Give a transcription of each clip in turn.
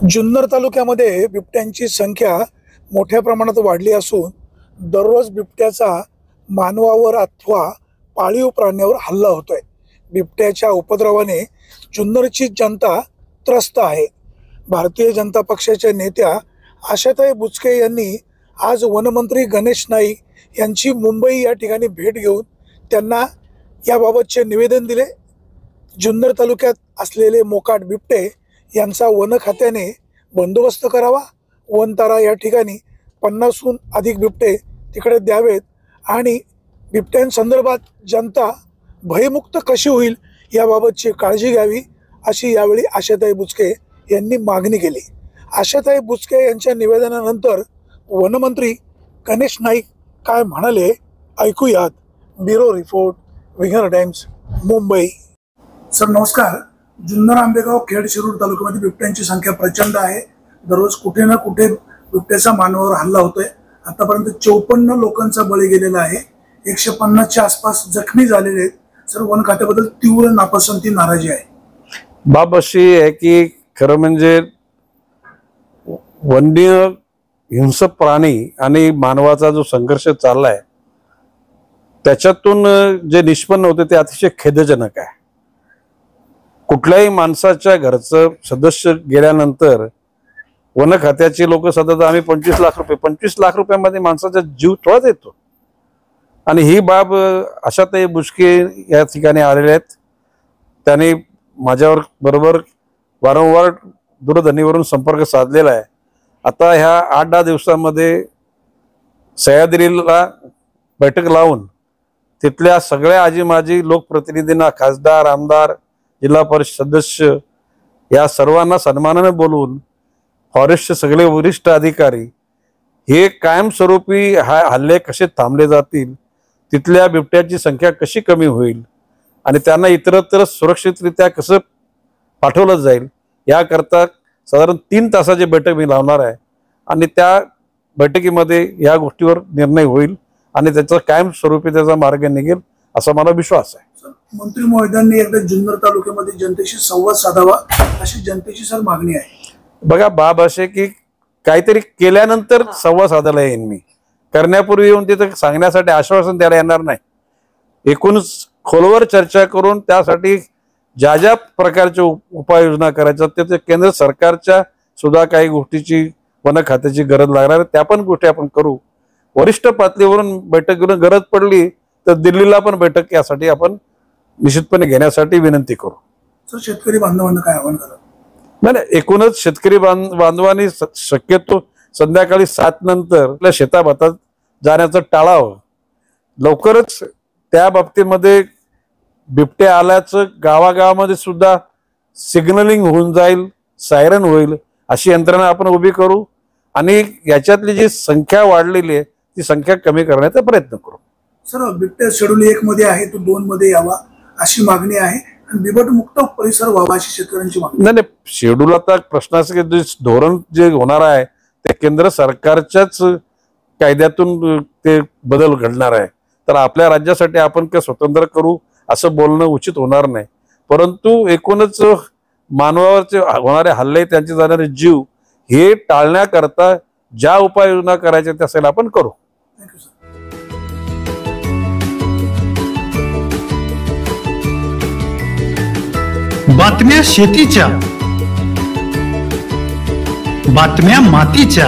जुन्नर तालुक्यामध्ये बिबट्यांची संख्या मोठ्या प्रमाणात वाढली असून दररोज बिबट्याचा मानवावर अथवा पाळीव प्राण्यावर हल्ला होतोय। बिबट्याच्या उपद्रवाने जुन्नरची जनता त्रस्त आहे। भारतीय जनता पक्षाच्या नेत्या आशाताई बुचके यांनी आज वनमंत्री गणेश नाईक यांची मुंबई या ठिकाणी भेट घेऊन त्यांना याबाबतचे निवेदन दिले। जुन्नर तालुक्यात असलेले मोकाट बिबटे यांचा वन खात्याने बंदोबस्त करावा। वनतारा या ठिकाणी 50हून अधिक बिबटे तिकडे द्यावेत आणि बिबट्यांसंदर्भात जनता भयमुक्त कशी होईल याबाबतची काळजी घ्यावी अशी यावेळी आशाताई बुचके यांनी मागणी केली। आशाताई बुचके यांच्या निवेदनानंतर वनमंत्री गणेश नाईक काय म्हणाले ऐकूयात। Bureau report, winger times, Mumbai. Sir नमस्कार। जुन्नर, आंबेगाव, खेड, शिरूर तालुक्यामध्ये बिबट्यांची संख्या प्रचंड आहे। दररोज कुठे ना कुठे बिबट्याचा मानवावर हल्ला होतोय। आतापर्यंत 54 लोकांचा बळी गेलेला आहे। 150च्या आसपास जखमी झालेले आहेत। सर वन खात्याबद्दल तीव्र नापसंती, नाराजी आहे। बाब अशी आहे की खरं म्हणजे वन्य हिंसक प्राणी आणि मानवाचा जो संघर्ष चाललाय त्याच्यातून जे निष्पन्न होते ते अतिशय खेदजनक आहे। कुठल्याही माणसाच्या घरचं सदस्य गेल्यानंतर वन खात्याचे लोक सतत आम्ही 25 लाख रुपयामध्ये माणसाचा जीव थोडाच येतो। आणि ही बाब आशाताई बुचके या ठिकाणी आलेले आहेत। त्यांनी माझ्यावर बरोबर वारंवार दूरध्वनीवरून संपर्क साधलेला आहे। आता ह्या 8-10 दिवसामध्ये सह्याद्रीला बैठक लावून तिथल्या सगळ्या आजी माजी लोकप्रतिनिधींना, खासदार, आमदार, जिल्हा परिषद सदस्य या सर्वांना सन्मानाने बोलवून फॉरेस्टचे सगळे वरिष्ठ अधिकारी हे कायमस्वरूपी हल्ले कसे थांबले जातील, तिथल्या बिबट्याची संख्या कशी कमी होईल आणि त्यांना इतरत्र सुरक्षितरित्या कसं पाठवलं जाईल याकरता साधारण 3 तासाची बैठक मी लावणार आहे। आणि त्या बैठकीमध्ये या गोष्टीवर निर्णय होईल आणि त्याचा कायमस्वरूपी त्याचा मार्ग निघेल असा मला विश्वास आहे। मंत्री महोदयांनी एकदा जुन्नर तालुक्यामध्ये जनतेशी संवाद साधावा अशी जनतेची सर मागणी आहे। बघा बाब असे की काहीतरी केल्यानंतर संवाद साधायला येईन मी, करण्यापूर्वी येऊन तिथे सांगण्यासाठी आश्वासन द्यायला येणार नाही। एकूणच खोलवर चर्चा करून त्यासाठी ज्या ज्या प्रकारच्या उपाययोजना करायच्या ते केंद्र सरकारच्या सुद्धा काही गोष्टीची वन खात्याची गरज लागणार आहे, त्या पण गोष्टी आपण करू। वरिष्ठ पातळीवरून बैठक घेऊन गरज पडली तर दिल्लीला पण बैठक यासाठी आपण निश्चितपणे घेण्यासाठी विनंती करू। सर शेतकरी बांधवांना काय आव्हान करा? नाही, एकूणच शेतकरी बांधवांनी शक्यतो संध्याकाळी 7 नंतर आपल्या शेताभातात जाण्याचं टाळावं। लवकरच त्या बाबतीमध्ये बिबटे आल्याचं गावागावामध्ये सुद्धा सिग्नलिंग होऊन जाईल, सायरन होईल अशी यंत्रणा आपण उभी करू आणि याच्यातली जी संख्या वाढलेली आहे ती संख्या कमी करण्याचा प्रयत्न करू। सर बिबट्या शेड्यूल 1 मध्ये आहे तो 2 मध्ये यावा अशी मागणी आहे आणि बिबट मुक्त परिसर व्हावा अशी शेतकऱ्यांची मागणी। नाही, शेड्यूल आता प्रश्नाचं धोरण जे होणार आहे ते केंद्र सरकारच्याच कायद्यातून ते बदल घडणार आहे। तर आपल्या राज्यासाठी आपण काय स्वतंत्र करू असं बोलणं उचित होणार नाही। परंतु एकूणच मानवावरचे होणारे हल्ले, त्यांचे जाणारे जीव हे टाळण्याकरता ज्या उपाययोजना करायच्या त्या सगळ्या आपण करू। Thank you sir. बातम्या शेतीच्या, बातम्या मातीच्या,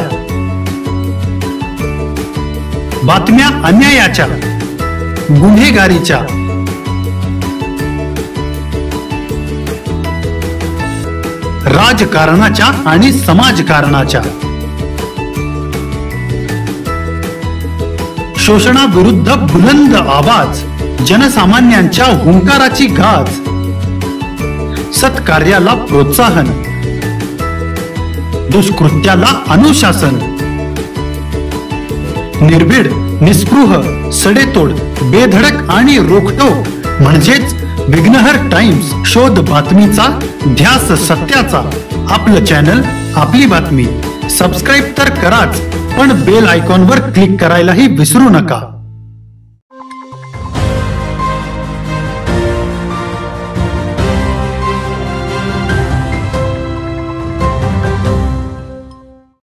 बातम्या अन्यायाच्या, गुन्हेगारीच्या, राजकारणाच्या आणि समाजकारणाच्या, शोषणाविरुद्ध बुलंद आवाज, जनसामान्यांच्या हुंकाराची गाज, सत्कार्याला प्रोत्साहन, दुष्कृत्याला अनुशासन, निर्भीड, निस्पृह, सडेतोड, बेधडक आणि रोखटोक म्हणजेच विघ्नहर टाइम्स। शोध बातमीचा, ध्यास सत्याचा। आपलं चॅनल, आपली बातमी। सबस्क्राईब तर कराच, पण बेल आयकॉनवर क्लिक करायलाही विसरू नका।